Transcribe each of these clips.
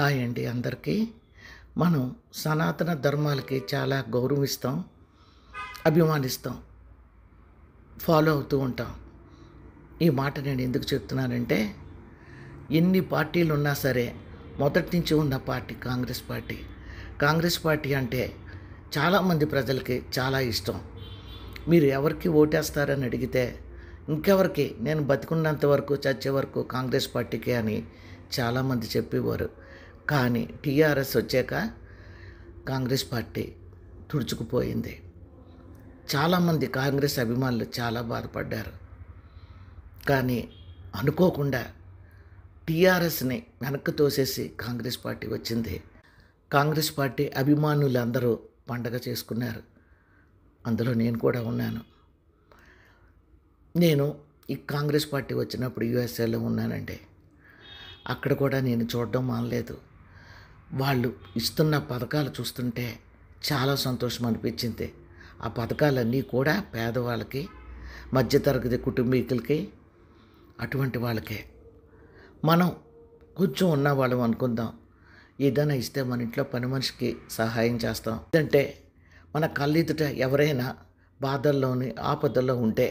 Hi అండి అందరికీ. మనం సనాతన ధర్మాలకి చాలా గౌరవిస్తాం, అభిమానిస్తాం, ఫాలో అవుతూ ఉంటాం. ఈ మాట నేను ఎందుకు చెప్తున్నానంటే, ఎన్ని పార్టీలు ఉన్నా సరే మొదటి నుంచి ఉన్న party Congress party. Congress party అంటే చాలామంది ప్రజలకి చాలా ఇష్టం. మీరు ఎవరికి ఓటేస్తారని అడిగితే, ఇంకెవరికి నేను బతికున్నంత వరకు చచ్చే వరకు కాంగ్రెస్ పార్టీకే అని చాలామంది చెప్పేవారు. కానీ టీఆర్ఎస్ వచ్చాక కాంగ్రెస్ పార్టీ తుడుచుకుపోయింది. చాలామంది కాంగ్రెస్ అభిమానులు చాలా బాధపడ్డారు. కానీ అనుకోకుండా టీఆర్ఎస్ని వెనక్కి తోసేసి కాంగ్రెస్ పార్టీ వచ్చింది. కాంగ్రెస్ పార్టీ అభిమానులందరూ పండగ చేసుకున్నారు. అందులో నేను కూడా ఉన్నాను. నేను ఈ కాంగ్రెస్ పార్టీ వచ్చినప్పుడు యూఎస్ఏలో ఉన్నానండి. అక్కడ కూడా నేను చూడడం మానలేదు. వాళ్ళు ఇస్తున్న పథకాలు చూస్తుంటే చాలా సంతోషం అనిపించింది. ఆ పథకాలన్నీ కూడా పేదవాళ్ళకి, మధ్యతరగతి కుటుంబీకులకి, అటువంటి వాళ్ళకే. మనం కొంచెం ఉన్నవాళ్ళం అనుకుందాం, ఏదైనా ఇస్తే మన ఇంట్లో పని మనిషికి సహాయం చేస్తాం. లేదంటే మన కళ్ళెదుట ఎవరైనా బాధల్లోని ఆపదల్లో ఉంటే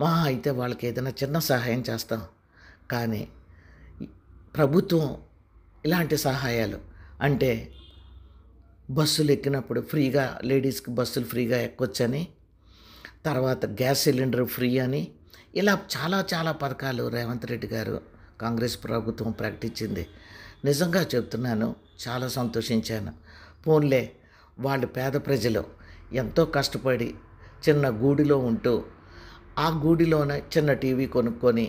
మహా అయితే వాళ్ళకి ఏదైనా చిన్న సహాయం చేస్తాం. కానీ ప్రభుత్వం ఇలాంటి సహాయాలు అంటే బస్సులు ఎక్కినప్పుడు ఫ్రీగా లేడీస్కి బస్సులు ఫ్రీగా ఎక్కొచ్చని, తర్వాత గ్యాస్ సిలిండర్ ఫ్రీ అని, ఇలా చాలా పథకాలు రేవంత్ రెడ్డి గారు కాంగ్రెస్ ప్రభుత్వం ప్రకటించింది. నిజంగా చెప్తున్నాను, చాలా సంతోషించాను. పోన్లే, వాళ్ళు పేద ప్రజలు ఎంతో కష్టపడి చిన్న గూడిలో ఉంటూ ఆ గూడిలోనే చిన్న టీవీ కొనుక్కొని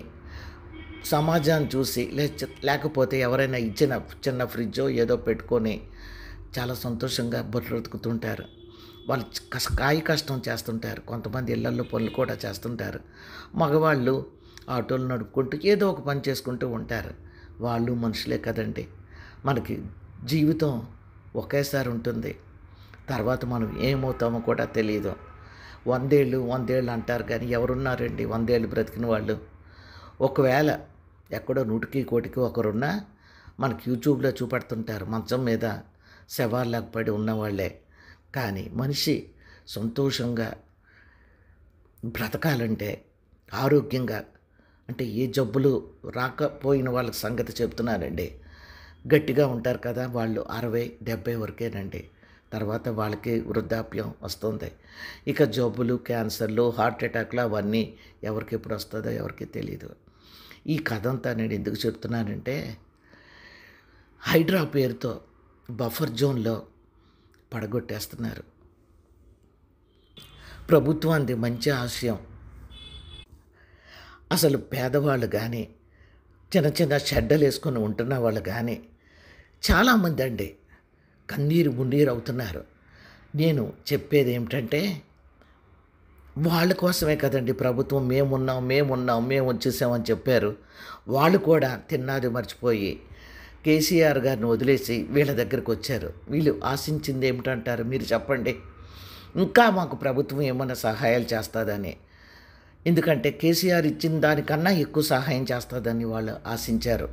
సమాజాన్ని చూసి లేకపోతే ఎవరైనా ఇచ్చిన చిన్న ఫ్రిడ్జో ఏదో పెట్టుకొని చాలా సంతోషంగా బ్రతుకుతుంటారు. వాళ్ళు కష్టం చేస్తుంటారు. కొంతమంది ఇళ్లల్లో పనులు కూడా చేస్తుంటారు. మగవాళ్ళు ఆటోలు నడుపుకుంటూ ఏదో ఒక పని చేసుకుంటూ ఉంటారు. వాళ్ళు మనుషులే కదండి. మనకి జీవితం ఒకేసారి ఉంటుంది. తర్వాత మనం ఏమవుతామో కూడా తెలియదు. 100 ఏళ్ళు అంటారు, కానీ ఎవరున్నారండి 100 ఏళ్ళు బ్రతికిన వాళ్ళు? ఒకవేళ ఎక్కడో 100కి 1 ఒకరున్నా మనకి యూట్యూబ్లో చూపెడుతుంటారు మంచం మీద శవాల్లాగా పడి ఉన్నవాళ్ళే. కానీ మనిషి సంతోషంగా బ్రతకాలంటే, ఆరోగ్యంగా అంటే ఏ జబ్బులు రాకపోయిన వాళ్ళకి సంగతి చెప్తున్నానండి. గట్టిగా ఉంటారు కదా వాళ్ళు, 60-70 వరకేనండి. తర్వాత వాళ్ళకి వృద్ధాప్యం వస్తుంది. ఇక జబ్బులు, క్యాన్సర్లు, హార్ట్ అటాక్లు అవన్నీ ఎవరికి ఎప్పుడు వస్తుందో ఎవరికి తెలియదు. ఈ కథ అంతా నేను ఎందుకు చెప్తున్నానంటే, హైడ్రా పేరుతో బఫర్ జోన్లో పడగొట్టేస్తున్నారు. ప్రభుత్వానికి మంచి ఆశయం. అసలు పేదవాళ్ళు కానీ, చిన్న షెడ్డలు వేసుకొని ఉంటున్న వాళ్ళు కానీ చాలామంది అండి కన్నీరు మున్నీరు అవుతున్నారు. నేను చెప్పేది ఏమిటంటే, వాళ్ళ కోసమే కదండి ప్రభుత్వం మేము వచ్చేసామని చెప్పారు. వాళ్ళు కూడా తిన్నది మర్చిపోయి కేసీఆర్ గారిని వదిలేసి వీళ్ళ దగ్గరికి వచ్చారు. వీళ్ళు ఆశించింది ఏమిటంటారు మీరు చెప్పండి? ఇంకా మాకు ప్రభుత్వం ఏమైనా సహాయాలు చేస్తుందని. ఎందుకంటే కేసీఆర్ ఇచ్చిన దానికన్నా ఎక్కువ సహాయం చేస్తుందని వాళ్ళు ఆశించారు.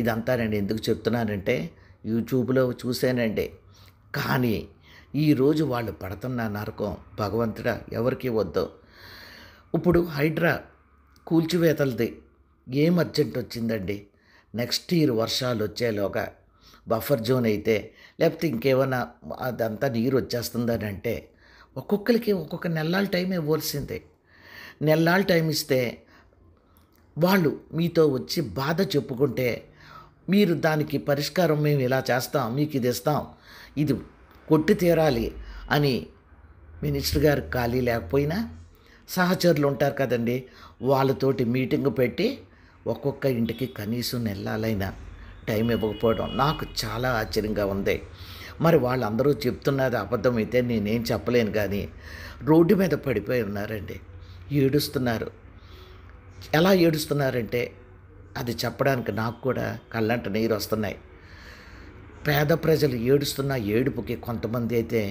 ఇదంతా నేను ఎందుకు చెప్తున్నానంటే, యూట్యూబ్లో చూశానండి. కానీ ఈరోజు వాళ్ళు పడుతున్న నరకం భగవంతుడా ఎవరికి వద్దు. ఇప్పుడు హైడ్రా కూల్చివేతలది ఏం అర్జెంట్ వచ్చిందండి? నెక్స్ట్ ఇయర్ వర్షాలు వచ్చేలోగా బఫర్ జోన్ అయితే, లేకపోతే ఇంకేమైనా అదంతా నీరు వచ్చేస్తుందని అంటే ఒక్కొక్కరికి ఒక్కొక్క నెలల టైం ఇవ్వాల్సిందే. నెలల టైం ఇస్తే వాళ్ళు మీతో వచ్చి బాధ చెప్పుకుంటే, మీరు దానికి పరిష్కారం మేము ఇలా చేస్తాం, మీకు ఇది ఇస్తాం, ఇది కొట్టి తీరాలి అని మినిస్టర్ గారు ఖాళీ లేకపోయినా సహచరులు ఉంటారు కదండి, వాళ్ళతోటి మీటింగ్ పెట్టి ఒక్కొక్క ఇంటికి కనీసం నెలలైనా టైం ఇవ్వకపోవడం నాకు చాలా ఆశ్చర్యంగా ఉంది. మరి వాళ్ళందరూ చెప్తున్నది అబద్ధమైతే నేనేం చెప్పలేను. కానీ రోడ్డు మీద పడిపోయి ఉన్నారండి, ఏడుస్తున్నారు. ఎలా ఏడుస్తున్నారంటే అది చెప్పడానికి నాకు కూడా కళ్ళంట నీరు వస్తున్నాయి. పేద ప్రజలు ఏడుస్తున్న ఏడుపుకి కొంతమంది అయితే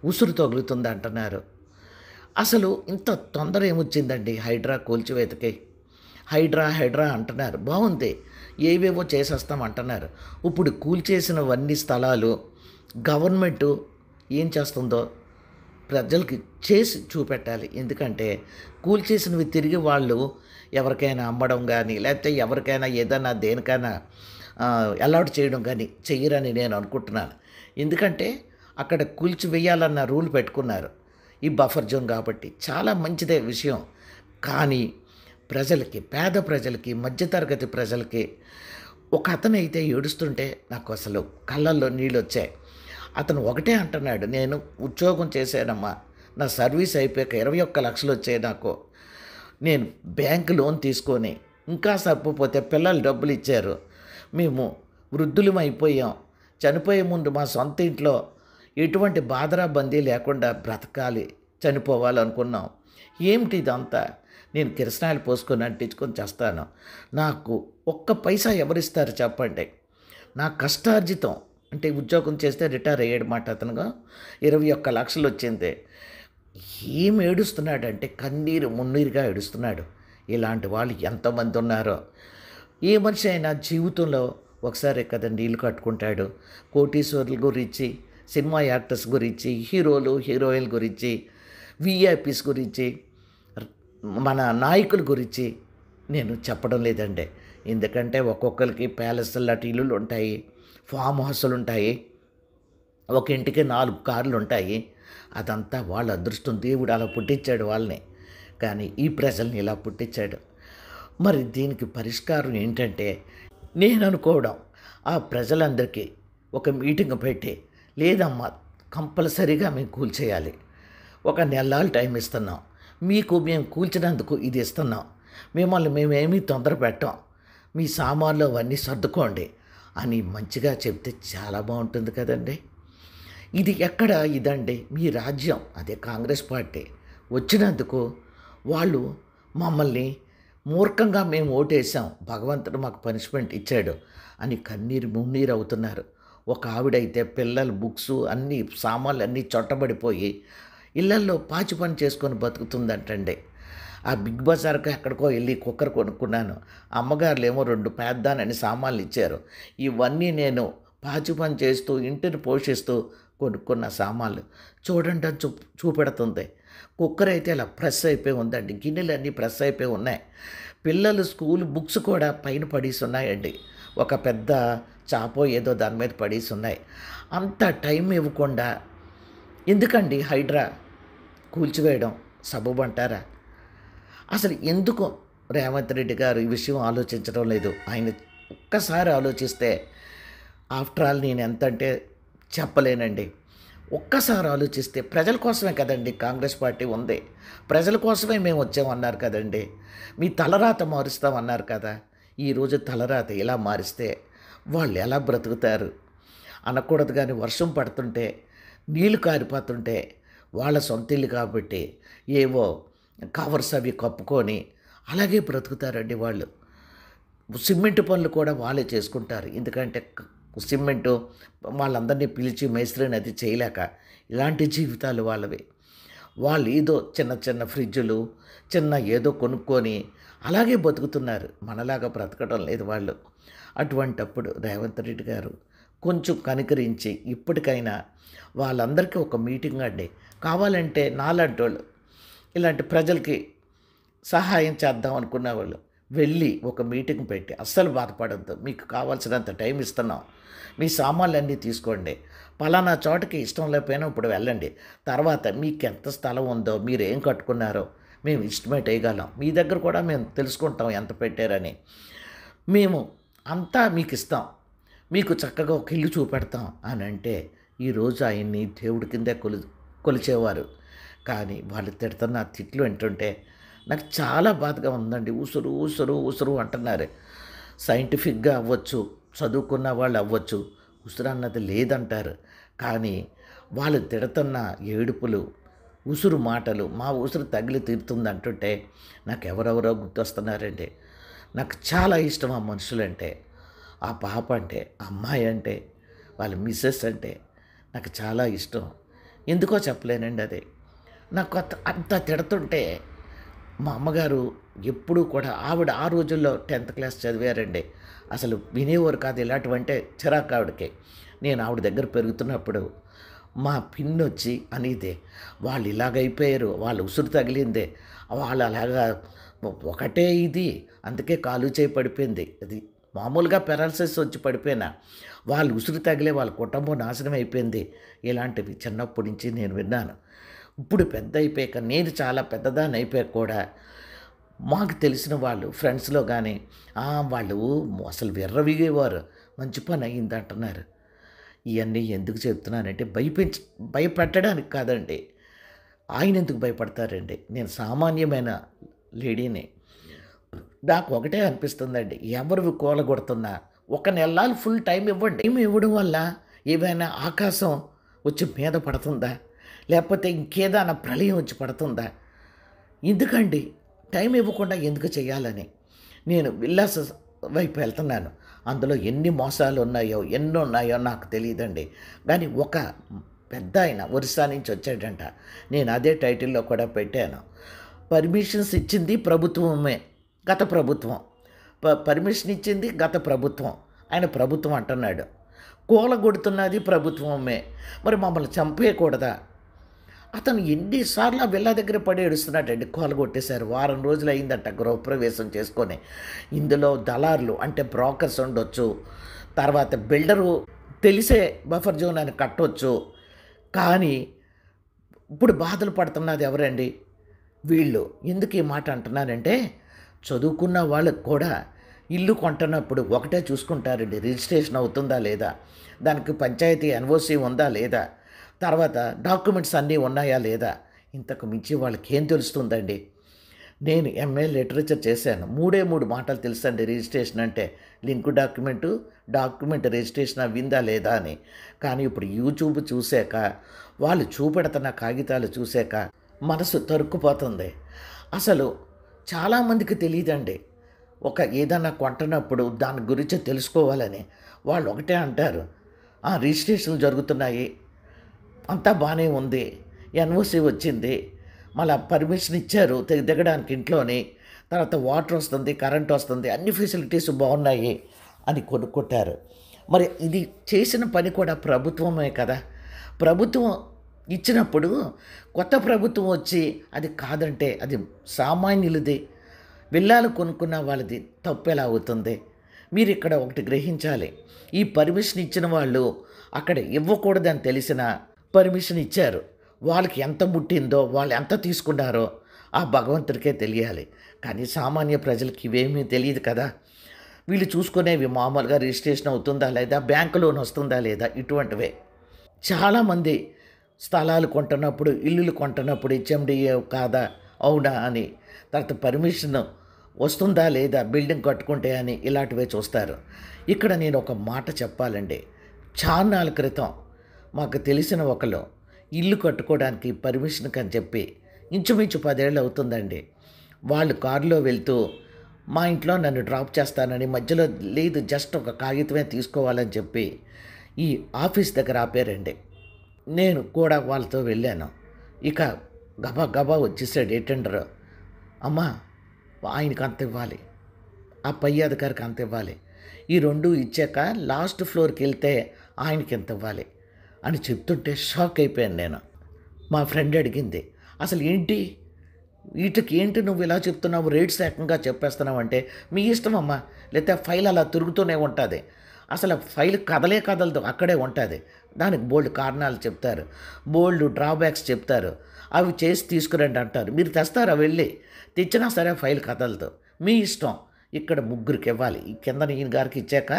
ఉసురు తగులుతుంది అంటున్నారు. అసలు ఇంత తొందర ఏమొచ్చిందండి హైడ్రా కూల్చివేతకి? హైడ్రా హైడ్రా అంటున్నారు, బాగుంది, ఏవేవో చేసేస్తాం అంటున్నారు. ఇప్పుడు కూల్చేసినవన్నీ స్థలాలు గవర్నమెంటు ఏం చేస్తుందో ప్రజలకి చేసి చూపెట్టాలి. ఎందుకంటే కూల్చేసినవి తిరిగి వాళ్ళు ఎవరికైనా అమ్మడం కానీ, లేకపోతే ఎవరికైనా ఏదైనా దేనికైనా అలాట్ చేయడం కానీ చెయ్యరని నేను అనుకుంటున్నాను. ఎందుకంటే అక్కడ కూల్చివేయాలన్న రూల్ పెట్టుకున్నారు, ఈ బఫర్ జోన్ కాబట్టి. చాలా మంచిదే విషయం. కానీ ప్రజలకి, పేద ప్రజలకి, మధ్యతరగతి ప్రజలకి, ఒక అతనైతే ఏడుస్తుంటే నాకు అసలు కళ్ళల్లో నీళ్ళు వచ్చాయి. అతను ఒకటే అంటున్నాడు, నేను ఉద్యోగం చేశానమ్మా, నా సర్వీస్ అయిపోయాక 21 లక్షలు వచ్చాయి నాకు, నేను బ్యాంక్ లోన్ తీసుకొని ఇంకా సరిపోతే పిల్లలు డబ్బులు ఇచ్చారు, మేము వృద్ధులం అయిపోయాం, చనిపోయే ముందు మా సొంత ఇంట్లో ఎటువంటి బాధరా బందీ లేకుండా బ్రతకాలి, చనిపోవాలనుకున్నాం. ఏమిటి ఇదంతా? నేను కిరసనాయిలు పోసుకొని అంటించుకొని చేస్తాను, నాకు ఒక్క పైసా ఎవరిస్తారు చెప్పండి? నా కష్టార్జితం అంటే ఉద్యోగం చేస్తే రిటైర్ అయ్యాడు మాట అతనుగా, 21 లక్షలు వచ్చింది. ఏం ఏడుస్తున్నాడంటే కన్నీరు మున్నీరుగా ఏడుస్తున్నాడు. ఇలాంటి వాళ్ళు ఎంతమంది ఉన్నారో. ఏ మనిషి అయినా జీవితంలో ఒకసారి కదా నీళ్ళు కట్టుకుంటాడు. కోటీశ్వరుల గురించి, సినిమా యాక్టర్స్ గురించి, హీరోలు హీరోయిన్ల గురించి, విఐపీస్ గురించి, మన నాయకుల గురించి నేను చెప్పడం లేదండి. ఎందుకంటే ఒక్కొక్కరికి ప్యాలెస్ లాంటి ఇల్లులు ఉంటాయి, ఫామ్ హౌస్లు ఉంటాయి, ఒక ఇంటికి 4 కార్లు ఉంటాయి. అదంతా వాళ్ళ అదృష్టం, దేవుడు అలా పుట్టించాడు వాళ్ళని. కానీ ఈ ప్రజల్ని ఇలా పుట్టించాడు. మరి దీనికి పరిష్కారం ఏంటంటే, నేను అనుకోవడం, ఆ ప్రజలందరికీ ఒక మీటింగ్ పెట్టి, లేదమ్మా కంపల్సరీగా మేము కూల్చేయాలి, ఒక నెలలు టైం ఇస్తున్నాం, మీకు మేము కూల్చినందుకు ఇది ఇస్తున్నాం, మిమ్మల్ని మేమేమీ తొందర పెట్టాం, మీ సామాన్లు అవన్నీ సర్దుకోండి అని మంచిగా చెప్తే చాలా బాగుంటుంది కదండి. ఇది ఎక్కడ ఇదండి మీ రాజ్యం, అదే కాంగ్రెస్ పార్టీ వచ్చినందుకు వాళ్ళు మమ్మల్ని మూర్ఖంగా మేము ఓటేసాం, భగవంతుడు మాకు పనిష్మెంట్ ఇచ్చాడు అని కన్నీరు మున్నీరు అవుతున్నారు. ఒక ఆవిడైతే పిల్లల బుక్స్ అన్నీ సామాన్లు అన్నీ చొట్టబడిపోయి ఇళ్లల్లో పాచి పని చేసుకొని బతుకుతుందంటండి. ఆ బిగ్ బజార్కి ఎక్కడికో వెళ్ళి కుక్కర్ కొనుక్కున్నాను, అమ్మగారులు ఏమో 2 పేద్దానని సామాన్లు ఇచ్చారు. ఇవన్నీ నేను పాచి పని చేస్తూ ఇంటిని పోషిస్తూ కొనుక్కున్న సామాన్లు చూడండి అని చూపెడుతుంది. కుక్కర్ అయితే ఇలా ప్రెస్ అయిపోయి ఉందండి, గిన్నెలన్నీ ప్రెస్ అయిపోయి ఉన్నాయి. పిల్లలు స్కూల్ బుక్స్ కూడా పైన పడేసి ఉన్నాయండి, ఒక పెద్ద చాపో ఏదో దాని మీద పడేసి ఉన్నాయి. అంత టైం ఇవ్వకుండా ఎందుకండి హైడ్రా కూల్చివేయడం సబబు అంటారా? అసలు ఎందుకు రేవంత్ రెడ్డి గారు ఈ విషయం ఆలోచించడం లేదు? ఆయన ఒక్కసారి ఆలోచిస్తే, ఆఫ్టర్ ఆల్ నేను ఎంత అంటే చెప్పలేనండి, ఒక్కసారి ఆలోచిస్తే ప్రజల కోసమే కదండి కాంగ్రెస్ పార్టీ ఉంది, ప్రజల కోసమే మేము వచ్చామన్నారు కదండి. మీ తలరాత మారుస్తామన్నారు కదా, ఈరోజు తలరాత ఇలా మారిస్తే వాళ్ళు ఎలా బ్రతుకుతారు? అనకూడదు కానీ వర్షం పడుతుంటే, నీళ్లు కారిపోతుంటే, వాళ్ళ సొంత ఇల్లు కాబట్టి ఏవో కవర్స్ అవి కప్పుకొని అలాగే బ్రతుకుతారండి వాళ్ళు. సిమెంట్ పనులు కూడా వాళ్ళే చేసుకుంటారు, ఎందుకంటే సిమెంటు వాళ్ళందరినీ పిలిచి మేస్త్రిని అది చేయలేక ఇలాంటి జీవితాలు వాళ్ళవి. వాళ్ళు ఏదో చిన్న చిన్న ఫ్రిడ్జులు చిన్న ఏదో కొనుక్కొని అలాగే బతుకుతున్నారు, మనలాగా బ్రతకడం లేదు వాళ్ళు. అటువంటప్పుడు రేవంత్ రెడ్డి గారు కొంచెం కనికరించి ఇప్పటికైనా వాళ్ళందరికీ ఒక మీటింగ్ అండి, కావాలంటే నాలాంటోళ్ళు ఇలాంటి ప్రజలకి సహాయం చేద్దాం అనుకున్న వాళ్ళు వెళ్ళి ఒక మీటింగ్ పెట్టి, అస్సలు బాధపడద్దు, మీకు కావాల్సినంత టైం ఇస్తున్నాం, మీ సామాన్లన్నీ తీసుకోండి, పలానా చోటకి ఇష్టం లేకపోయినా ఇప్పుడు వెళ్ళండి, తర్వాత మీకు ఎంత స్థలం ఉందో మీరు ఏం కట్టుకున్నారో మేము ఎస్టిమేట్ వేయగలం, మీ దగ్గర కూడా మేము తెలుసుకుంటాం ఎంత పెట్టారని, మేము అంతా మీకు ఇస్తాం, మీకు చక్కగా ఒక ఇల్లు చూపెడతాం అని అంటే ఈరోజు ఆయన్ని దేవుడి కిందే కొలిచేవారు. కానీ వాళ్ళు తిడుతున్న తిట్లు వింటుంటే నాకు చాలా బాధగా ఉందండి. ఉసురు ఉసురు ఉసురు అంటున్నారు. సైంటిఫిక్గా అవ్వచ్చు, చదువుకున్న వాళ్ళు అవ్వచ్చు, ఉసురు అన్నది లేదంటారు. కానీ వాళ్ళు తిడుతున్న ఏడుపులు, ఉసురు మాటలు, మా ఉసురు తగిలి తీరుతుంది అంటుంటే నాకు ఎవరెవరో గుర్తొస్తున్నారండి. నాకు చాలా ఇష్టం ఆ మనుషులంటే, ఆ పాప అంటే, ఆ అమ్మాయి అంటే, వాళ్ళ మిస్సెస్ అంటే నాకు చాలా ఇష్టం. ఎందుకో చెప్పలేనండి అది. నాకు అంత తిడుతుంటే మా అమ్మగారు ఎప్పుడూ కూడా ఆవిడ ఆ రోజుల్లో 10th క్లాస్ చదివారండి. అసలు వినేవారు కాదు ఇలాంటివంటే చిరాకు ఆవిడకి. నేను ఆవిడ దగ్గర పెరుగుతున్నప్పుడు మా పిన్నొచ్చి అనేదే, "వాళ్ళు ఇలాగైపోయారు, వాళ్ళ ఉసురు తగిలిందే, వాళ్ళు అలాగా ఒకటే ఇది, అందుకే కాలు చేయి పడిపోయింది. అది మామూలుగా పెరాలసిస్ వచ్చి పడిపోయినా, వాళ్ళు ఉసురు తగిలే వాళ్ళ కుటుంబం నాశనం అయిపోయింది." ఇలాంటివి చిన్నప్పటి నుంచి నేను విన్నాను. ఇప్పుడు పెద్ద అయిపోయాక నేను చాలా పెద్దదాన్ని అయిపోయాక కూడా మాకు తెలిసిన వాళ్ళు ఫ్రెండ్స్‌లో గానీ, వాళ్ళు అసలు విర్రవీగేవారు. మంచి పని అయిందంటున్నారు. ఇయన్నీ ఎందుకు చెప్తున్నానంటే భయపెట్టడానికి కాదండి. ఆయనెందుకు భయపడతారండి? నేను సామాన్యమైన లేడీని. నాకు ఒకటే అనిపిస్తుందండి. ఎవరు కూలగొడుతున్నా ఒక నెల్లాళ్ళు ఫుల్ టైం ఇవ్వండి. టైం ఇవ్వడం వల్ల ఏవైనా ఆకాశం వచ్చి మీద పడుతుందా? లేకపోతే ఇంకేదైనా ప్రళయం వచ్చి పడుతుందా? ఎందుకండి? టైం ఇవ్వకుండా ఎందుకు చేయాలని? నేను విల్లాస్ వైపు వెళ్తున్నాను. అందులో ఎన్ని మోసాలు ఉన్నాయో, ఎన్నున్నాయో నాకు తెలీదండి. కానీ ఒక పెద్దాయన ఒరిస్సా నుంచి వచ్చాడంట. నేను అదే టైటిల్‌లో కూడా పెట్టాను. పర్మిషన్స్ ఇచ్చింది ప్రభుత్వమే. గత ప్రభుత్వం. పర్మిషన్ ఇచ్చింది గత ప్రభుత్వం. ఆయన ప్రభుత్వం అంటున్నాడు. కూలగొడుతున్నది ప్రభుత్వమే. మరి మమ్మల్ని చంపేయకూడదా? అతను ఎన్ని సార్లు ఆ విల్లా దగ్గర పడి ఏడుస్తున్నాడండి. కూలగొట్టేశారు. వారం రోజులు అయిందట గృహప్రవేశం చేసుకొని. ఇందులో దళారులు అంటే బ్రోకర్స్ ఉండొచ్చు. తర్వాత బిల్డరు తెలిసే బఫర్ జోన్ అని కట్టొచ్చు. కానీ ఇప్పుడు బాధలు పడుతున్నది ఎవరండి? వీళ్ళు. ఎందుకు ఈ మాట అంటున్నానంటే, చదువుకున్న వాళ్ళకి కూడా ఇల్లు కొంటున్నప్పుడు ఒకటే చూసుకుంటారండి. రిజిస్ట్రేషన్ అవుతుందా లేదా? దానికి పంచాయతీ ఎన్ఓసి ఉందా లేదా? తర్వాత డాక్యుమెంట్స్ అన్నీ ఉన్నాయా లేదా? ఇంతకు మించి వాళ్ళకేం తెలుస్తుందండి? నేను ఎంఏ లిటరేచర్ చేశాను. మూడే 3 మాటలు తెలుసండి రిజిస్ట్రేషన్ అంటే. లింక్ డాక్యుమెంటు, డాక్యుమెంట్ రిజిస్ట్రేషన్ అవ్విందా లేదా అని. కానీ ఇప్పుడు యూట్యూబ్ చూశాక, వాళ్ళు చూపెడుతున్న కాగితాలు చూశాక మనసు తరుక్కుపోతుంది. అసలు చాలామందికి తెలీదండి. ఏదన్నా కొంటున్నప్పుడు దాని గురించి తెలుసుకోవాలని. వాళ్ళు ఒకటే అంటారు, రిజిస్ట్రేషన్లు జరుగుతున్నాయి, అంతా బాగానే ఉంది, ఎన్ఓసి వచ్చింది, మళ్ళా పర్మిషన్ ఇచ్చారు దిగడానికి ఇంట్లోని, తర్వాత వాటర్ వస్తుంది, కరెంట్ వస్తుంది, అన్ని ఫెసిలిటీస్ బాగున్నాయి అని కొనుక్కుంటారు. మరి ఇది చేసిన పని కూడా ప్రభుత్వమే కదా. ప్రభుత్వం ఇచ్చినప్పుడు కొత్త ప్రభుత్వం వచ్చి అది కాదంటే అది సామాన్యులది, విల్లాలు కొనుక్కున్న వాళ్ళది తప్పు ఎలా అవుతుంది? మీరు ఇక్కడ ఒకటి గ్రహించాలి. ఈ పర్మిషన్ ఇచ్చిన వాళ్ళు అక్కడ ఇవ్వకూడదని తెలిసిన పర్మిషన్ ఇచ్చారు. వాళ్ళకి ఎంత ముట్టిందో, వాళ్ళు ఎంత తీసుకున్నారో ఆ భగవంతుడికే తెలియాలి. కానీ సామాన్య ప్రజలకి ఇవేమీ తెలియదు కదా. వీళ్ళు చూసుకునేవి మామూలుగా రిజిస్ట్రేషన్ అవుతుందా లేదా, బ్యాంకు లోన్ వస్తుందా లేదా, ఇటువంటివే. చాలామంది స్థలాలు కొంటున్నప్పుడు, ఇల్లులు కొంటున్నప్పుడు హెచ్ఎండిఏ కాదా, అవునా అని, తర్వాత పర్మిషన్ వస్తుందా లేదా బిల్డింగ్ కట్టుకుంటే అని ఇలాంటివే చూస్తారు. ఇక్కడ నేను ఒక మాట చెప్పాలండి. చాన్నాళ్ళ క్రితం మాకు తెలిసిన ఒకరు ఇల్లు కట్టుకోవడానికి పర్మిషన్కి అని చెప్పి ఇంచుమించు 10 ఏళ్ళు అవుతుందండి. వాళ్ళు కారులో వెళ్తూ మా ఇంట్లో నన్ను డ్రాప్ చేస్తానని, మధ్యలో లేదు జస్ట్ ఒక కాగితమే తీసుకోవాలని చెప్పి ఈ ఆఫీస్ దగ్గర ఆపారండి. నేను కూడా వాళ్ళతో వెళ్ళాను. ఇక గబా గబా వచ్చేసాడు అటెండర్. అమ్మా, ఆయనకి అంత ఇవ్వాలి, ఆ పై అధికారికి అంత ఇవ్వాలి, ఈ 2 ఇచ్చాక లాస్ట్ ఫ్లోర్కి వెళ్తే ఆయనకి ఎంత ఇవ్వాలి అని చెప్తుంటే షాక్ అయిపోయాను నేను. మా ఫ్రెండ్ అడిగింది, అసలు ఏంటి వీటికి ఏంటి నువ్వు ఇలా చెప్తున్నావు, రేట్స్ ఏకంగా చెప్పేస్తున్నావు అంటే, మీ ఇష్టం అమ్మా, లేకపోతే ఫైల్ అలా తిరుగుతూనే ఉంటుంది, అసలు ఫైల్ కదలే కదలదు, అక్కడే ఉంటుంది. దానికి బోల్డ్ కారణాలు చెప్తారు, బోల్డ్ డ్రాబ్యాక్స్ చెప్తారు. అవి చేసి తీసుకురండి అంటారు. మీరు తెస్తారా వెళ్ళి? తెచ్చినా సరే ఫైల్ కదలదు. మీ ఇష్టం. ఇక్కడ 3కి ఇవ్వాలి. ఈ కింద ఈయన గారికి ఇచ్చాక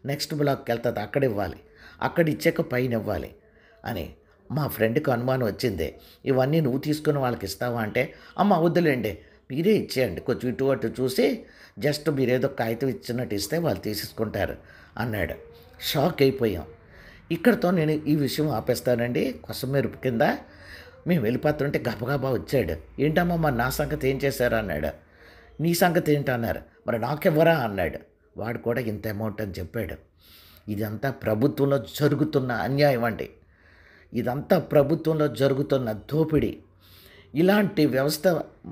నెక్స్ట్ బ్లాక్కి వెళ్తుంది, అక్కడ ఇవ్వాలి, అక్కడ ఇచ్చాక పైన ఇవ్వాలి అని. మా ఫ్రెండ్కి అనుమానం వచ్చింది. ఇవన్నీ నువ్వు తీసుకుని వాళ్ళకి ఇస్తావా అంటే, అమ్మ వద్దులేండి, మీరే ఇచ్చేయండి, కొంచెం ఇటు అటు చూసి జస్ట్ మీరేదో కాగితం ఇచ్చినట్టు ఇస్తే వాళ్ళు తీసేసుకుంటారు అన్నాడు. షాక్ అయిపోయాం. ఇక్కడితో నేను ఈ విషయం ఆపేస్తానండి. కొసమెరుపు కింద మేము వెళ్ళిపోతుంటే గబగబా వచ్చాడు. ఏంటమ్మా మరి నా సంగతి ఏం చేశారు అన్నాడు. నీ సంగతి ఏంటన్నారు. మరి నాకెవ్వరా అన్నాడు. వాడు కూడా ఇంత అమౌంట్ అని చెప్పాడు. ఇదంతా ప్రభుత్వంలో జరుగుతున్న అన్యాయం అండి. ఇదంతా ప్రభుత్వంలో జరుగుతున్న దోపిడీ. ఇలాంటి వ్యవస్థ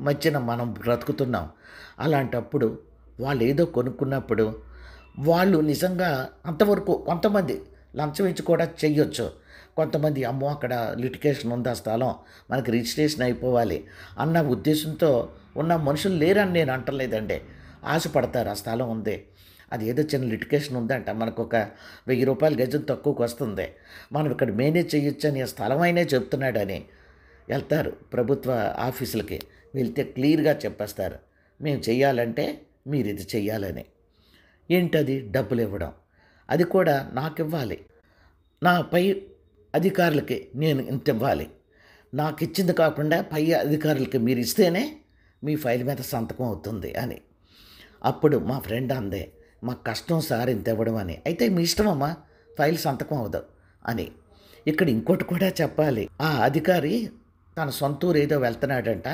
మధ్యన మనం బ్రతుకుతున్నాం. అలాంటప్పుడు వాళ్ళు ఏదో కొనుక్కున్నప్పుడు వాళ్ళు నిజంగా అంతవరకు కొంతమంది లంచం ఇచ్చి కూడా చెయ్యొచ్చు. కొంతమంది అమ్మో అక్కడ లిటిగేషన్ ఉంది, ఆ స్థలం మనకి రిజిస్ట్రేషన్ అయిపోవాలి అన్న ఉద్దేశంతో ఉన్న మనుషులు లేరని నేను అంటలేదండి. ఆశపడతారు, ఆ స్థలం ఉంది, అది ఏదో చిన్న లిటిగేషన్ ఉందంట, మనకు ఒక 1000 రూపాయల గజం తక్కువకి వస్తుంది, మనం ఇక్కడ మేనేజ్ చేయొచ్చు అని ఆ స్థలం అయినే చెప్తున్నాడని వెళ్తారు ప్రభుత్వ ఆఫీసులకి. వెళ్తే క్లియర్గా చెప్పేస్తారు, మేము చెయ్యాలంటే మీరు ఇది చెయ్యాలని. ఏంటది? డబ్బులు ఇవ్వడం. అది కూడా నాకు ఇవ్వాలి, నా పై అధికారులకి నేను ఇంత ఇవ్వాలి, నాకు ఇచ్చింది కాకుండా పై అధికారులకి మీరు ఇస్తేనే మీ ఫైల్ మీద సంతకం అవుతుంది అని. అప్పుడు మా ఫ్రెండ్ అందే, మాకు కష్టం సార్ ఇంత ఇవ్వడం అని. అయితే మీ ఇష్టమమ్మా, ఫైల్ సంతకం అవ్వదు అని. ఇక్కడ ఇంకోటి కూడా చెప్పాలి, ఆ అధికారి తన సొంత ఊరు ఏదో వెళ్తున్నాడంట,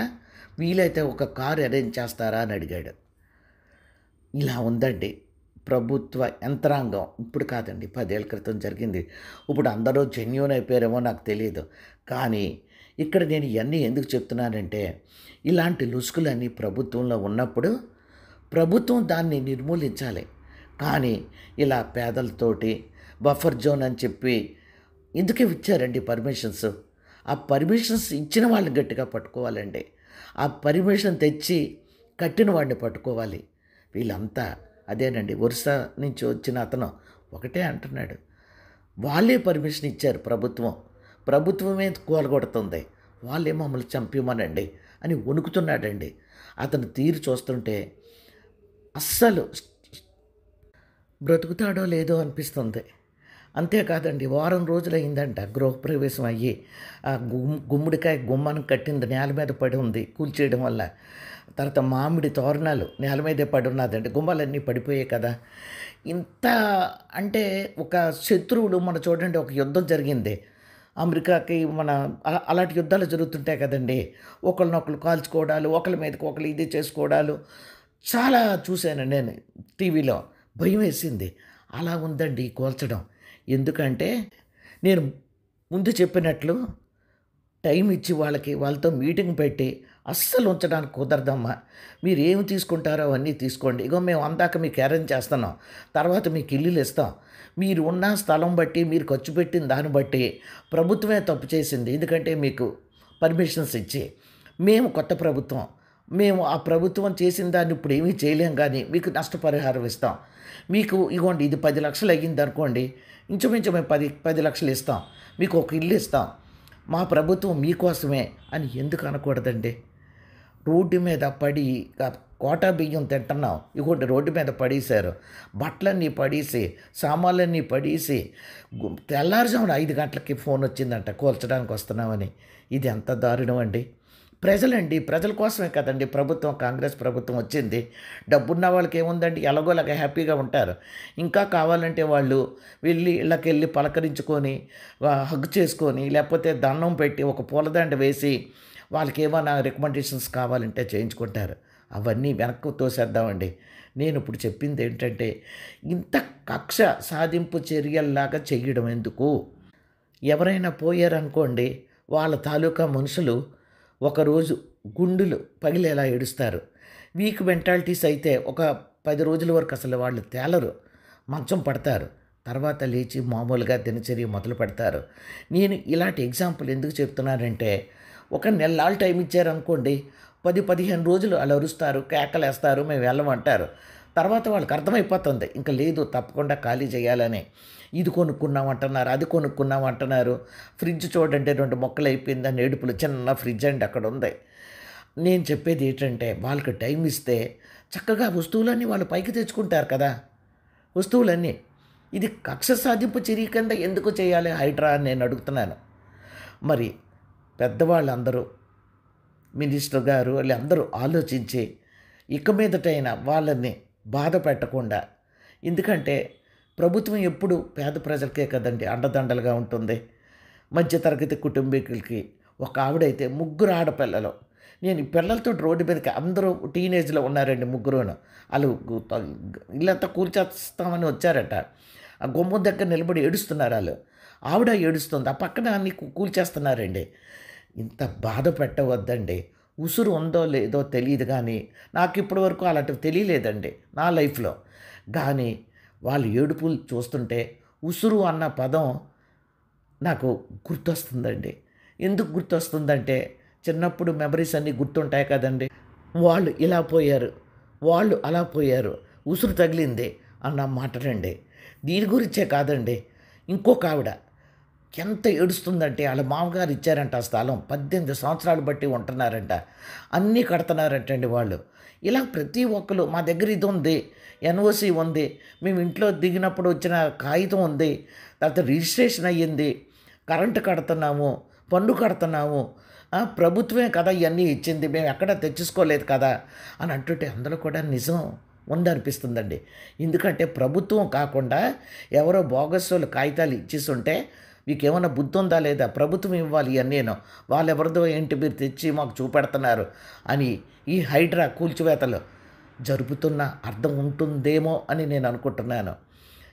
వీలైతే ఒక కారు అరేంజ్ చేస్తారా అని అడిగాడు. ఇలా ఉందండి ప్రభుత్వ యంత్రాంగం. ఇప్పుడు కాదండి, 10 ఏళ్ల క్రితం జరిగింది. ఇప్పుడు అందరూ జెన్యూన్ అయిపోయారేమో నాకు తెలియదు. కానీ ఇక్కడ నేను ఇవన్నీ ఎందుకు చెప్తున్నానంటే, ఇలాంటి లుసుకులన్నీ ప్రభుత్వంలో ఉన్నప్పుడు ప్రభుత్వం దాన్ని నిర్మూలించాలి. కానీ ఇలా పేదలతోటి బఫర్ జోన్ అని చెప్పి ఎందుకే ఇచ్చారండి పర్మిషన్స్? ఆ పర్మిషన్స్ ఇచ్చిన వాళ్ళని గట్టిగా పట్టుకోవాలండి. ఆ పర్మిషన్ తెచ్చి కట్టిన వాడిని పట్టుకోవాలి. వీళ్ళంతా అదేనండి, ఒరిస్సా నుంచి వచ్చిన అతను ఒకటే అంటున్నాడు, వాళ్ళే పర్మిషన్ ఇచ్చారు, ప్రభుత్వమే కూలగొడుతుంది, వాళ్ళే మమ్మల్ని చంపిమనండి అని వణుకుతున్నాడండి. అతను తీరు చూస్తుంటే అస్సలు బ్రతుకుతాడో లేదో అనిపిస్తుంది. అంతేకాదండి, వారం రోజులు అయిందంట గృహప్రవేశం అయ్యి. ఆ గుమ్మడికాయ గుమ్మానికి కట్టింది నేల మీద పడి ఉంది కూల్చేయడం వల్ల. తర్వాత మామిడి తోరణాలు నేల మీదే పడి ఉన్నదండి, గుమ్మాలన్నీ పడిపోయాయి కదా. ఇంత అంటే ఒక శత్రువులు మన చూడండి, ఒక యుద్ధం జరిగింది అమెరికాకి మన అలాంటి యుద్ధాలు జరుగుతుంటాయి కదండి, ఒకళ్ళనొకళ్ళు కాల్చుకోవడాలు, ఒకళ్ళ మీదకి ఒకళ్ళు ఇది చేసుకోవడాలు చాలా చూశాను నేను టీవీలో. భయం వేసింది. అలా ఉందండి కూల్చడం. ఎందుకంటే నేను ముందు చెప్పినట్లు టైం ఇచ్చి వాళ్ళతో మీటింగ్ పెట్టి అస్సలు ఉంచడానికి కుదరదమ్మా, మీరు ఏమి తీసుకుంటారో అవన్నీ తీసుకోండి, ఇగో మేము అందాక మీకు అరేంజ్ చేస్తున్నాం, తర్వాత మీకు ఇల్లులు ఇస్తాం, మీరు ఉన్న స్థలం బట్టి మీరు ఖర్చు పెట్టిన దాన్ని బట్టి ప్రభుత్వమే తప్పు చేసింది, ఎందుకంటే మీకు పర్మిషన్స్ ఇచ్చి. మేము కొత్త ప్రభుత్వం, మేము ఆ ప్రభుత్వం చేసిన దాన్ని ఇప్పుడు ఏమీ చేయలేం, కానీ మీకు నష్టపరిహారం ఇస్తాం, మీకు ఇగోండి ఇది 10 లక్షలు అయ్యింది అనుకోండి, ఇంచుమించు మేము 10 లక్షలు ఇస్తాం, మీకు ఒక ఇల్లు ఇస్తాం, మా ప్రభుత్వం మీకోసమే అని ఎందుకు అనకూడదండి? రోడ్డు మీద పడి కోటా బియ్యం తింటున్నాం, ఇగోండి రోడ్డు మీద పడేశారు, బట్టలన్నీ పడేసి సామాన్లన్నీ పడేసి తెల్లారుజామున 5 గంటలకి ఫోన్ వచ్చిందంట కూల్చడానికి వస్తున్నామని. ఇది ఎంత దారుణం అండి. ప్రజలండి, ప్రజల కోసమే కదండి ప్రభుత్వం, కాంగ్రెస్ ప్రభుత్వం వచ్చింది. డబ్బున్న వాళ్ళకి ఏముందండి, ఎలాగోలాగా హ్యాపీగా ఉంటారు. ఇంకా కావాలంటే వాళ్ళు వెళ్ళి ఇళ్ళకెళ్ళి పలకరించుకొని హగ్ చేసుకొని, లేకపోతే దండం పెట్టి ఒక పూలదండ వేసి వాళ్ళకి ఏమైనా రికమెండేషన్స్ కావాలంటే చేయించుకుంటారు. అవన్నీ వెనక్కు తోసేద్దామండి. నేను ఇప్పుడు చెప్పింది ఏంటంటే, ఇంత కక్ష సాధింపు చర్యల్లాగా చెయ్యడం ఎందుకు? ఎవరైనా పోయారనుకోండి, వాళ్ళ తాలూకా మనుషులు ఒకరోజు గుండెలు పగిలేలా ఏడుస్తారు. వీక్ మెంటాలిటీస్ అయితే ఒక 10 రోజుల వరకు అసలు వాళ్ళు తేలరు, మంచం పడతారు, తర్వాత లేచి మామూలుగా దినచర్య మొదలు పెడతారు. నేను ఇలాంటి ఎగ్జాంపుల్ ఎందుకు చెప్తున్నానంటే, ఒక నెలలు టైం ఇచ్చారనుకోండి, 10-15 రోజులు అలా అరుస్తారు, కేకలేస్తారు, మేము వెళ్ళమంటారు. తర్వాత వాళ్ళకి అర్థమైపోతుంది, ఇంకా లేదు తప్పకుండా ఖాళీ చేయాలని. ఇది కొనుక్కున్నాం అంటున్నారు, అది కొనుక్కున్నాం అంటున్నారు. ఫ్రిడ్జ్ చూడండి 2 మొక్కలు అయిపోయిందని ఏడుపులు, చిన్న ఫ్రిడ్జ్ అండి అక్కడ ఉంది. నేను చెప్పేది ఏంటంటే, వాళ్ళకి టైం ఇస్తే చక్కగా వస్తువులన్నీ వాళ్ళు పైకి తెచ్చుకుంటారు కదా, వస్తువులన్నీ. ఇది కక్ష సాధింపు చర్య కింద ఎందుకు చేయాలి హైడ్రా అని నేను అడుగుతున్నాను. మరి పెద్దవాళ్ళందరూ, మినిస్టర్ గారు వాళ్ళందరూ ఆలోచించి ఇక మీదటైనా వాళ్ళని బాధ పెట్టకుండా, ఎందుకంటే ప్రభుత్వం ఎప్పుడు పేద ప్రజలకే కదండి అండదండలుగా ఉంటుంది. మధ్యతరగతి కుటుంబీకులకి ఒక ఆవిడైతే 3 ఆడపిల్లలు. నేను ఈ పిల్లలతో రోడ్డు మీదకి అందరూ టీనేజ్లో ఉన్నారండి, ముగ్గురును. వాళ్ళు ఇల్లంతా కూల్చేస్తామని వచ్చారట. ఆ గుమ్మం దగ్గర నిలబడి ఏడుస్తున్నారు వాళ్ళు. ఆవిడ ఏడుస్తుంది, ఆ పక్కన అన్ని కూల్చేస్తున్నారండి. ఇంత బాధ పెట్టవద్దండి. ఉసురు ఉందో లేదో తెలీదు గానీ, నాకిప్పటి వరకు అలాంటివి తెలియలేదండి నా లైఫ్‌లో. గానీ, వాళ్ళ ఏడుపులు చూస్తుంటే ఉసురు అన్న పదం నాకు గుర్తొస్తుందండి. ఎందుకు గుర్తొస్తుందంటే, చిన్నప్పుడు మెమరీస్ అన్నీ గుర్తుంటాయి కదండీ! వాళ్ళు ఇలా పోయారు, వాళ్ళు అలా పోయారు, ఉసురు తగిలింది అన్న మాటలండి. దీని గురించే కాదండి, ఇంకొకావిడ ఎంత ఏడుస్తుందంటే, ఆళ్ళ మామగారు ఇచ్చారంట ఆ స్థలం. 18 సంవత్సరాలు బట్టి ఉంటున్నారంట. అన్నీ కడుతున్నారంటండి వాళ్ళు. ఇలా ప్రతి ఒక్కళ్ళు మా దగ్గర ఇదుంది, ఎన్ఓసి ఉంది, మేము ఇంట్లో దిగినప్పుడు వచ్చిన కాగితం ఉంది, తర్వాత రిజిస్ట్రేషన్ అయ్యింది, కరెంట్ కడుతున్నాము, పన్ను కడుతున్నాము. ప్రభుత్వమే కదా ఇయన్నీ ఇచ్చింది. మేము ఎక్కడ తెచ్చేసుకోలేదు కదా! అని అంటుంటే అందులో కూడా నిజం ఉందనిపిస్తుందండి. ఎందుకంటే ప్రభుత్వం కాకుండా ఎవరో బోగస్సోళ్ళు కాగితాలు ఇచ్చేసుంటే మీకేమన్నా బుద్ధి ఉందా లేదా? ప్రభుత్వం ఇవ్వాలి ఇయన్నీను. వాళ్ళెవరిదో ఏంటి మీరు తెచ్చి మాకు చూపెడుతున్నారు అని ఈ హైడ్రా కూల్చివేతలు జరుపుతున్న అర్థం ఉంటుందేమో అని నేను అనుకుంటున్నాను.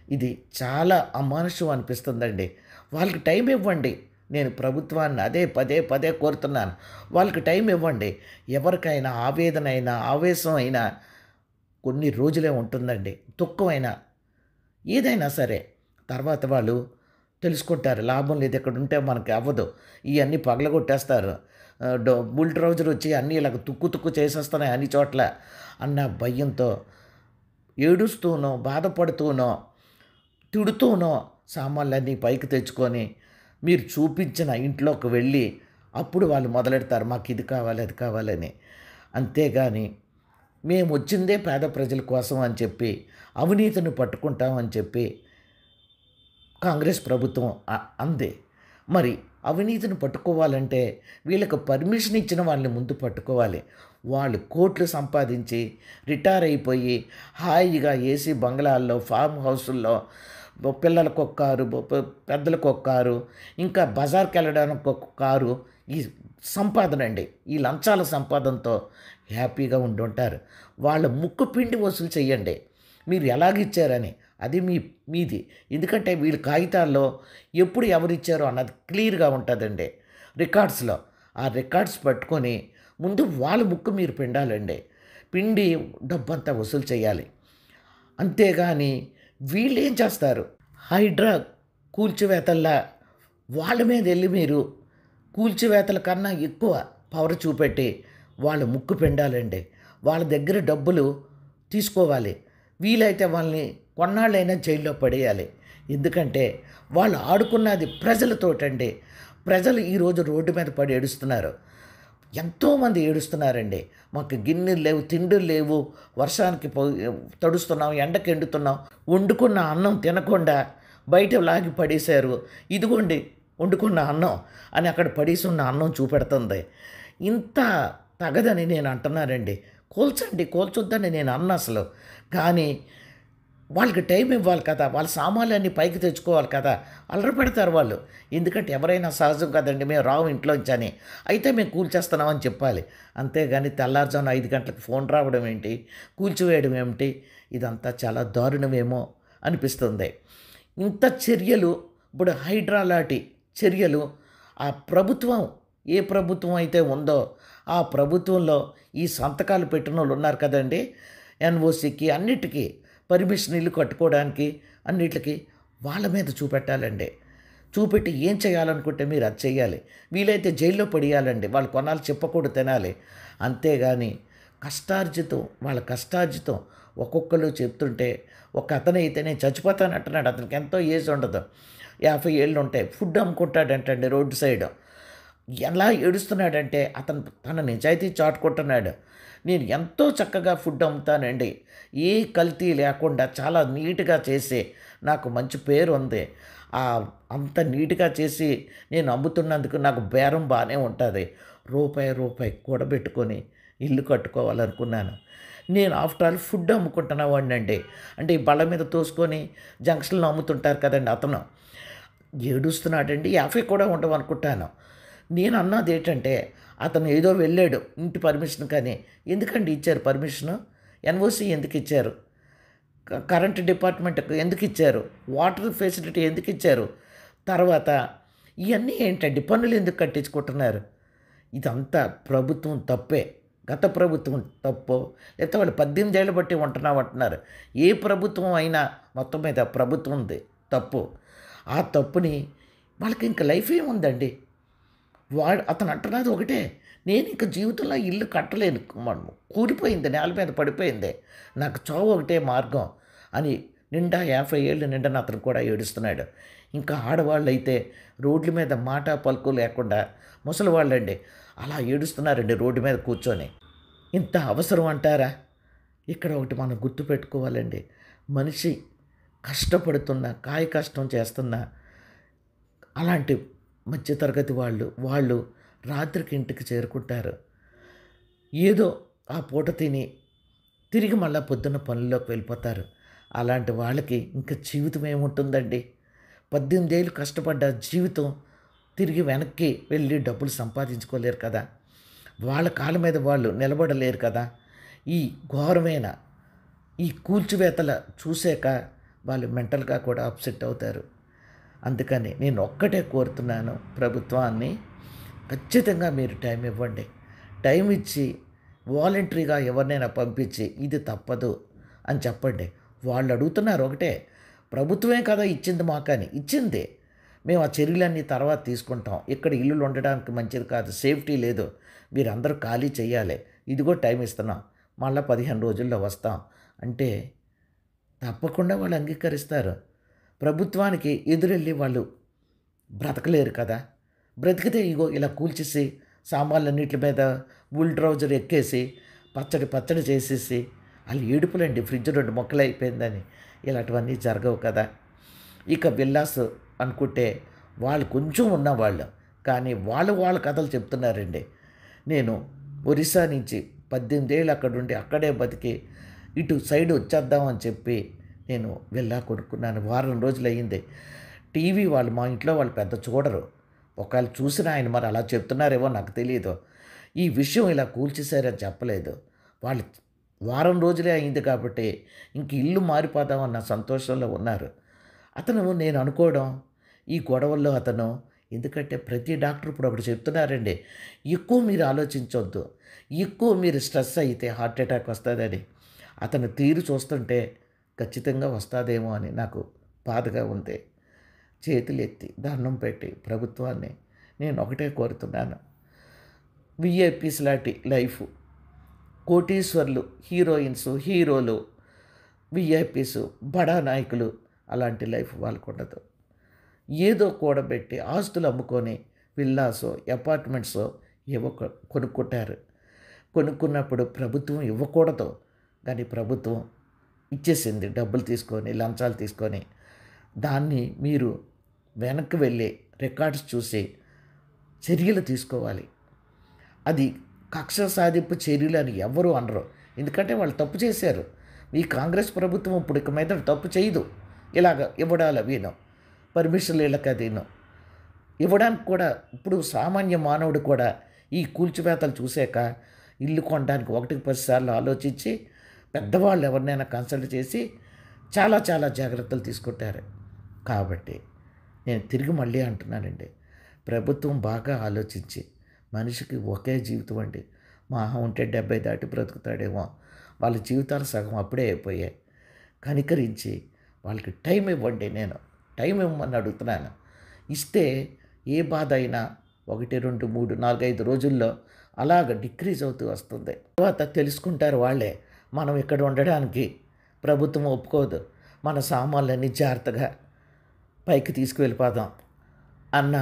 ఇది చాలా అమానుషం అనిపిస్తుందండి. వాళ్ళకి టైం ఇవ్వండి. నేను ప్రభుత్వాన్ని అదే పదే పదే కోరుతున్నాను. వాళ్ళకి టైం ఇవ్వండి. ఎవరికైనా ఆవేదన అయినా, ఆవేశం అయినా కొన్ని రోజులే ఉంటుందండి. దుఃఖమైనా ఏదైనా సరే తర్వాత వాళ్ళు తెలుసుకుంటారు. లాభం లేదు, ఇక్కడ ఉంటే మనకి అవ్వదు. ఇయన్నీ పగలగొట్టేస్తారు. బుల్‌డోజర్ వచ్చి అన్నీ ఇలాగ తుక్కు తుక్కు చేసేస్తున్నాయి అన్ని చోట్ల అన్న భయంతో ఏడుస్తూనో, బాధపడుతూనో, తిడుతూనో సామాన్లన్నీ పైకి తెచ్చుకొని మీరు చూపించిన ఇంట్లోకి వెళ్ళి అప్పుడు వాళ్ళు మొదలెడతారు మాకు ఇది కావాలి, అది కావాలని. అంతేగాని మేమొచ్చిందే పేద ప్రజల కోసం అని చెప్పి, అవినీతిని పట్టుకుంటామని చెప్పి కాంగ్రెస్ ప్రభుత్వం అంది. మరి అవినీతిని పట్టుకోవాలంటే వీళ్ళకి పర్మిషన్ ఇచ్చిన వాళ్ళని ముందు పట్టుకోవాలి. వాళ్ళు కోట్లు సంపాదించి రిటైర్ అయిపోయి హాయిగా ఏసీ బంగ్లాల్లో, ఫార్మ్ హౌసుల్లో పిల్లలకొక కారు, పెద్దలకొక కారు, ఇంకా బజార్‌కి వెళ్ళడానికి ఒక కారు, ఈ సంపాదనండి. ఈ లంచాల సంపాదనతో హ్యాపీగా ఉండుంటారు. వాళ్ళ ముక్కు పిండి వసూలు చేయండి. మీరు ఎలాగిచ్చారని. అది మీది. ఎందుకంటే వీళ్ళ కాగితాల్లో ఎప్పుడు ఎవరిచ్చారో అన్నది క్లియర్‌గా ఉంటదండి రికార్డ్స్‌లో. ఆ రికార్డ్స్ పట్టుకొని ముందు వాళ్ళ ముక్కు మీరు పిండాలండి. పిండి డబ్బంతా వసూలు చేయాలి. అంతేగాని వీళ్ళేం చేస్తారు, హైడ్రా కూల్చివేతల్లా వాళ్ళ మీదెళ్ళి మీరు కూల్చివేతల కన్నా ఎక్కువ పవర్ చూపెట్టి వాళ్ళ ముక్కు పిండాలండి. వాళ్ళ దగ్గర డబ్బులు తీసుకోవాలి. వీలైతే వాళ్ళని కొన్నాళ్ళైనా జైల్లో పడేయాలి. ఎందుకంటే వాళ్ళు ఆడుకున్నది ప్రజలతోటండి. ప్రజలు ఈరోజు రోడ్డు మీద పడి ఏడుస్తున్నారు. ఎంతోమంది ఏడుస్తున్నారండి. మాకు గిన్నెలు లేవు, తిండులు లేవు, వర్షానికి తడుస్తున్నాం, ఎండకి ఎండుతున్నాం, వండుకున్న అన్నం తినకుండా బయట లాగి పడేశారు. ఇదిగోండి వండుకున్న అన్నం అని అక్కడ పడేసి ఉన్న అన్నం చూపెడుతుంది. ఇంత తగదని నేను అంటున్నానండి. కూల్చండి, కూల్చొద్దని నేను అన్న అసలు. కానీ వాళ్ళకి టైం ఇవ్వాలి కదా, వాళ్ళ సామాన్లన్నీ పైకి తెచ్చుకోవాలి కదా. అల్లరి పెడతారు వాళ్ళు. ఎందుకంటే ఎవరైనా సహజం కదండి, మేము రాము ఇంట్లోంచి అని. అయితే మేము కూల్చేస్తున్నామని చెప్పాలి. అంతేగాని తెల్లారుజామున 5 గంటలకు ఫోన్ రావడం ఏంటి, కూల్చివేయడం ఏమిటి, ఇదంతా చాలా దారుణమేమో అనిపిస్తుంది. ఇంత చర్యలు, ఇప్పుడు హైడ్రా లాంటి చర్యలు ఆ ప్రభుత్వం, ఏ ప్రభుత్వం అయితే ఉందో ఆ ప్రభుత్వంలో ఈ సంతకాలు పెట్టినోళ్ళు ఉన్నారు కదండి, ఎన్ఓసికి అన్నిటికీ పర్మిషన్ ఇల్లు కట్టుకోవడానికి అన్నిటికి వాళ్ళ మీద చూపెట్టాలండి. చూపెట్టి ఏం చేయాలనుకుంటే మీరు అది చేయాలి. వీలైతే జైల్లో పడేయాలండి. వాళ్ళు కొన్నాళ్ళు చెప్పకూడదు తినాలి. అంతేగాని కష్టార్జితం, వాళ్ళ కష్టార్జితం ఒక్కొక్కరు చెప్తుంటే ఒక అతనైతే నేను చచ్చిపోతాను అంటున్నాడు. అతనికి ఎంతో ఏజ్ ఉండదు, 50 ఏళ్ళు ఉంటాయి. ఫుడ్ అమ్ముకుంటాడంటండి రోడ్డు సైడ్. ఎలా ఏడుస్తున్నాడంటే అతను తన నిజాయితీ చాటుకుంటున్నాడు. నేను ఎంతో చక్కగా ఫుడ్ అమ్ముతానండి, ఏ కల్తీ లేకుండా చాలా నీట్గా చేసి నాకు మంచి పేరు ఉంది. అంత నీట్గా చేసి నేను అమ్ముతున్నందుకు నాకు బేరం బాగానే ఉంటుంది. రూపాయి రూపాయి కూడబెట్టుకొని ఇల్లు కట్టుకోవాలనుకున్నాను. నేను ఆఫ్టర్ ఆల్ ఫుడ్ అమ్ముకుంటున్న వాడినండి. అంటే ఈ బళ్ళ మీద తోసుకొని జంక్షన్లో అమ్ముతుంటారు కదండి, అతను ఏడుస్తున్నాడండి. 50 కూడా ఉండవనుకుంటాను. నేను అన్నది ఏంటంటే అతను ఏదో వెళ్ళాడు ఇంటి పర్మిషన్ కానీ. ఎందుకండి ఇచ్చారు పర్మిషను? ఎన్ఓసి ఎందుకు ఇచ్చారు? కరెంట్ డిపార్ట్మెంట్కి ఎందుకు ఇచ్చారు? వాటర్ ఫెసిలిటీ ఎందుకు ఇచ్చారు? తర్వాత ఇవన్నీ ఏంటండి, పన్నులు ఎందుకు కట్టించుకుంటున్నారు? ఇదంతా ప్రభుత్వం తప్పే. గత ప్రభుత్వం తప్పో, లేకపోతే వాళ్ళు 18 ఏళ్ళు బట్టి ఉంటున్నామంటున్నారు. ఏ ప్రభుత్వం అయినా మొత్తం మీద ప్రభుత్వంది తప్పు. ఆ తప్పుని వాళ్ళకి ఇంక లైఫ్ ఏముందండి? అతను అంటున్నది ఒకటే, నేను ఇంక జీవితంలో ఇల్లు కట్టలేను, కూలిపోయింది, నేల మీద పడిపోయింది, నాకు చావు ఒకటే మార్గం అని నిండా 50 ఏళ్ళు నిండని అతను కూడా ఏడుస్తున్నాడు. ఇంకా ఆడవాళ్ళైతే రోడ్ల మీద మాట పలుకు లేకుండా ముసలివాళ్ళండి అలా ఏడుస్తున్నారండి రోడ్డు మీద కూర్చొని. ఇంత అవసరం అంటారా? ఇక్కడ ఒకటి మనం గుర్తుపెట్టుకోవాలండి. మనిషి కష్టపడుతున్న, కాయ కష్టం చేస్తున్న అలాంటి మధ్యతరగతి వాళ్ళు రాత్రికి ఇంటికి చేరుకుంటారు. ఏదో ఆ పూట తిని తిరిగి మళ్ళా పొద్దున్న పనుల్లోకి వెళ్ళిపోతారు. అలాంటి వాళ్ళకి ఇంకా జీవితం ఏముంటుందండి? 18 ఏళ్ళు కష్టపడ్డ జీవితం తిరిగి వెనక్కి వెళ్ళి డబ్బులు సంపాదించుకోలేరు కదా. వాళ్ళ కాళ్ళ మీద వాళ్ళు నిలబడలేరు కదా. ఈ ఘోరమైన ఈ కూల్చివేతల చూసాక వాళ్ళు మెంటల్గా కూడా అప్సెట్ అవుతారు. అందుకని నేను ఒక్కటే కోరుతున్నాను ప్రభుత్వాన్ని, ఖచ్చితంగా మీరు టైం ఇవ్వండి. టైం ఇచ్చి వాలంటరీగా ఎవరినైనా పంపించి ఇది తప్పదు అని చెప్పండి. వాళ్ళు అడుగుతున్నారు ఒకటే, ప్రభుత్వమే కదా ఇచ్చింది మాకని. ఇచ్చింది, మేము ఆ చర్యలన్నీ తర్వాత తీసుకుంటాం, ఇక్కడ ఇల్లులు ఉండడానికి మంచిది కాదు, సేఫ్టీ లేదు, మీరందరూ ఖాళీ చేయాలి, ఇదిగో టైం ఇస్తున్నాం, మళ్ళీ 15 రోజుల్లో వస్తాం అంటే తప్పకుండా వాళ్ళు అంగీకరిస్తారు. ప్రభుత్వానికి ఎదురెళ్ళి వాళ్ళు బ్రతకలేరు కదా. బ్రతికితే ఇగో ఇలా కూల్చేసి సామాన్లన్నిటి మీద బుల్డ్రోజర్ ఎక్కేసి పచ్చడి చేసేసి వాళ్ళు ఏడుపులండి, ఫ్రిడ్జ్ 2 మొక్కలు అయిపోయిందని. ఇలాంటివన్నీ జరగవు కదా. ఇక విల్లాస్ అనుకుంటే వాళ్ళు కొంచెం ఉన్నవాళ్ళు, కానీ వాళ్ళ కథలు చెప్తున్నారండి. నేను ఒరిస్సా నుంచి 18 ఏళ్ళు అక్కడుండి అక్కడే బతికి ఇటు సైడ్ వచ్చేద్దామని చెప్పి నేను విల్లా కొనుక్కున్నాను. వారం రోజులు అయ్యింది. టీవీ వాళ్ళు మా ఇంట్లో వాళ్ళు పెద్ద చూడరు. ఒకవేళ చూసిన ఆయన మరి అలా చెప్తున్నారేమో నాకు తెలియదు. ఈ విషయం ఇలా కూల్చేశారని చెప్పలేదు. వాళ్ళు వారం రోజులే అయింది కాబట్టి ఇంక ఇల్లు మారిపోదామన్న సంతోషంలో ఉన్నారు. నేను అనుకోవడం ఈ గొడవల్లో ఎందుకంటే ప్రతి డాక్టర్ ఇప్పుడు ఒకటి చెప్తున్నారండి, ఎక్కువ మీరు ఆలోచించవద్దు, ఎక్కువ మీరు స్ట్రెస్ అయితే హార్ట్ అటాక్ వస్తుందని. అతను తీరు చూస్తుంటే ఖచ్చితంగా వస్తుందేమో అని నాకు బాధగా ఉంది. చేతులు ఎత్తి దండం పెట్టి ప్రభుత్వాన్ని నేను ఒకటే కోరుతున్నాను, విఐపీస్ లాంటి లైఫ్, కోటీశ్వర్లు, హీరోయిన్స్, హీరోలు, విఐపీస్, బడా నాయకులు అలాంటి లైఫ్ వాళ్ళకు ఉండదు. ఏదో కూడబెట్టి ఆస్తులు అమ్ముకొని విల్లాసో అపార్ట్మెంట్సో కొనుక్కుంటారు. కొనుక్కున్నప్పుడు ప్రభుత్వం ఇవ్వకూడదు, కానీ ప్రభుత్వం ఇచ్చేసింది డబ్బులు తీసుకొని, లంచాలు తీసుకొని. దాన్ని మీరు వెనక్కి వెళ్ళి రికార్డ్స్ చూసి చర్యలు తీసుకోవాలి. అది కక్ష సాధింపు చర్యలు అని ఎవరు అనరు, ఎందుకంటే వాళ్ళు తప్పు చేశారు. ఈ కాంగ్రెస్ ప్రభుత్వం ఇప్పుడు ఇక మీద తప్పు చేయదు. ఇలాగ ఇవ్వడాలి వీను పర్మిషన్లు వీళ్ళకి అదిను ఇవ్వడానికి కూడా ఇప్పుడు సామాన్య మానవుడు కూడా ఈ కూల్చివేతలు చూసాక ఇల్లు కొనడానికి 1-10 సార్లు ఆలోచించి పెద్దవాళ్ళు ఎవరినైనా కన్సల్ట్ చేసి చాలా చాలా జాగ్రత్తలు తీసుకుంటారు. కాబట్టి నేను తిరిగి మళ్ళీ అంటున్నానండి, ప్రభుత్వం బాగా ఆలోచించి, మనిషికి ఒకే జీవితం అండి, మహా ఉంటే 70 దాటి బ్రతుకుతాడేమో, వాళ్ళ జీవితాలు సగం అప్పుడే అయిపోయాయి. కనికరించి వాళ్ళకి టైం ఇవ్వండి. నేను టైం ఇవ్వమని అడుగుతున్నాను. ఇస్తే ఏ బాధ అయినా 1, 2, 3, 4, 5 రోజుల్లో అలాగ డిక్రీజ్ అవుతూ వస్తుంది. తర్వాత తెలుసుకుంటారు వాళ్ళే, మనం ఇక్కడ ఉండడానికి ప్రభుత్వం ఒప్పుకోదు, మన సామాన్లన్నీ జాగ్రత్తగా పైకి తీసుకువెళ్ళిపోదాం అన్న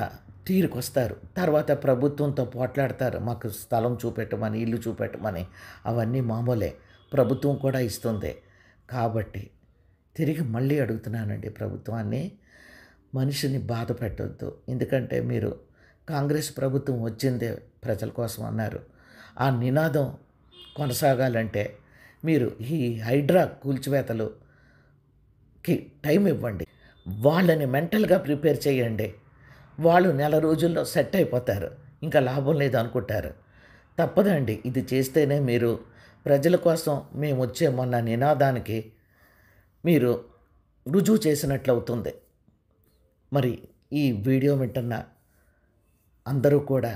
తీరుకొస్తారు. తర్వాత ప్రభుత్వంతో పోట్లాడతారు, మాకు స్థలం చూపెట్టమని, ఇల్లు చూపెట్టమని. అవన్నీ మామూలే, ప్రభుత్వం కూడా ఇస్తుంది. కాబట్టి తిరిగి మళ్ళీ అడుగుతున్నానండి ప్రభుత్వాన్ని, మనిషిని బాధ పెట్టొద్దు. ఎందుకంటే మీరు కాంగ్రెస్ ప్రభుత్వం వచ్చిందే ప్రజల కోసం అన్నారు. ఆ నినాదం కొనసాగాలంటే మీరు ఈ హైడ్రా కూల్చివేతలుకి టైం ఇవ్వండి. వాళ్ళని మెంటల్గా ప్రిపేర్ చేయండి. వాళ్ళు నెల రోజుల్లో సెట్ అయిపోతారు, ఇంకా లాభం లేదు అనుకుంటారు. తప్పదండి, ఇది చేస్తేనే మీరు ప్రజల కోసం మేము వచ్చే మొన్న నినాదానికి మీరు రుజువు చేసినట్లు అవుతుంది. మరి ఈ వీడియో వింటున్న అందరూ కూడా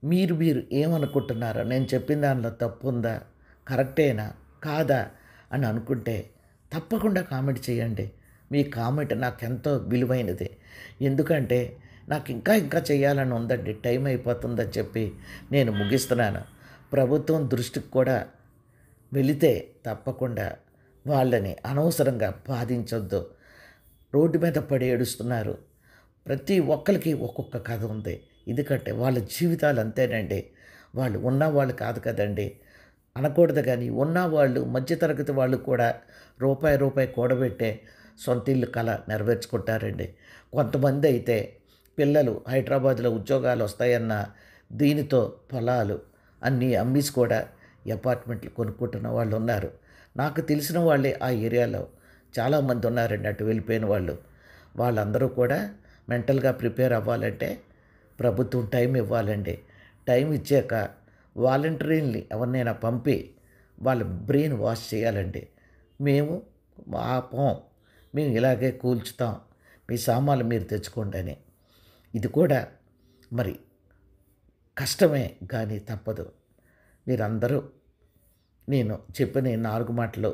మీరు ఏమనుకుంటున్నారో, నేను చెప్పిన దానిలో తప్పుందా, కరెక్టేనా, కాదా అని అనుకుంటే తప్పకుండా కామెంట్ చేయండి. మీ కామెంట్ నాకెంతో విలువైనది. ఎందుకంటే నాకు ఇంకా చేయాలని ఉందండి. టైం అయిపోతుందని చెప్పి నేను ముగిస్తున్నాను. ప్రభుత్వం దృష్టికి కూడా వెళితే తప్పకుండా వాళ్ళని అనవసరంగా బాధించొద్దు. రోడ్డు మీద పడి ఏడుస్తున్నారు. ప్రతి ఒక్కరికి ఒక్కొక్క కథ ఉంది. ఎందుకంటే వాళ్ళ జీవితాలు అంతేనండి. వాళ్ళు ఉన్నవాళ్ళు కాదు కదండి. అనకూడదు కానీ ఉన్నవాళ్ళు మధ్యతరగతి వాళ్ళు కూడా రూపాయి కూడబెట్టే సొంత ఇల్లు కల నెరవేర్చుకుంటారండి. కొంతమంది అయితే పిల్లలు హైదరాబాద్లో ఉద్యోగాలు వస్తాయన్న దీనితో పొలాలు అన్నీ అమ్మేసి కూడా అపార్ట్మెంట్లు కొనుక్కుంటున్న వాళ్ళు ఉన్నారు. నాకు తెలిసిన వాళ్ళే ఆ ఏరియాలో చాలామంది ఉన్నారండి అటు వెళ్ళిపోయిన వాళ్ళు. వాళ్ళందరూ కూడా మెంటల్గా ప్రిపేర్ అవ్వాలంటే ప్రభుత్వం టైం ఇవ్వాలండి. టైం ఇచ్చాక వాలంటీర్లని ఎవరినైనా పంపి వాళ్ళ బ్రెయిన్ వాష్ చేయాలండి. మేము ఆపం, మేము ఇలాగే కూల్చుతాం, మీ సామాన్లు మీరు తెచ్చుకోండి అని. ఇది కూడా మరి కష్టమే కానీ తప్పదు. మీరందరూ నేను చెప్పిన ఈ 4 మాటలు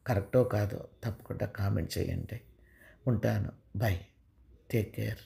కరెక్టో కాదో తప్పకుండా కామెంట్ చేయండి. ఉంటాను. బై. Take care.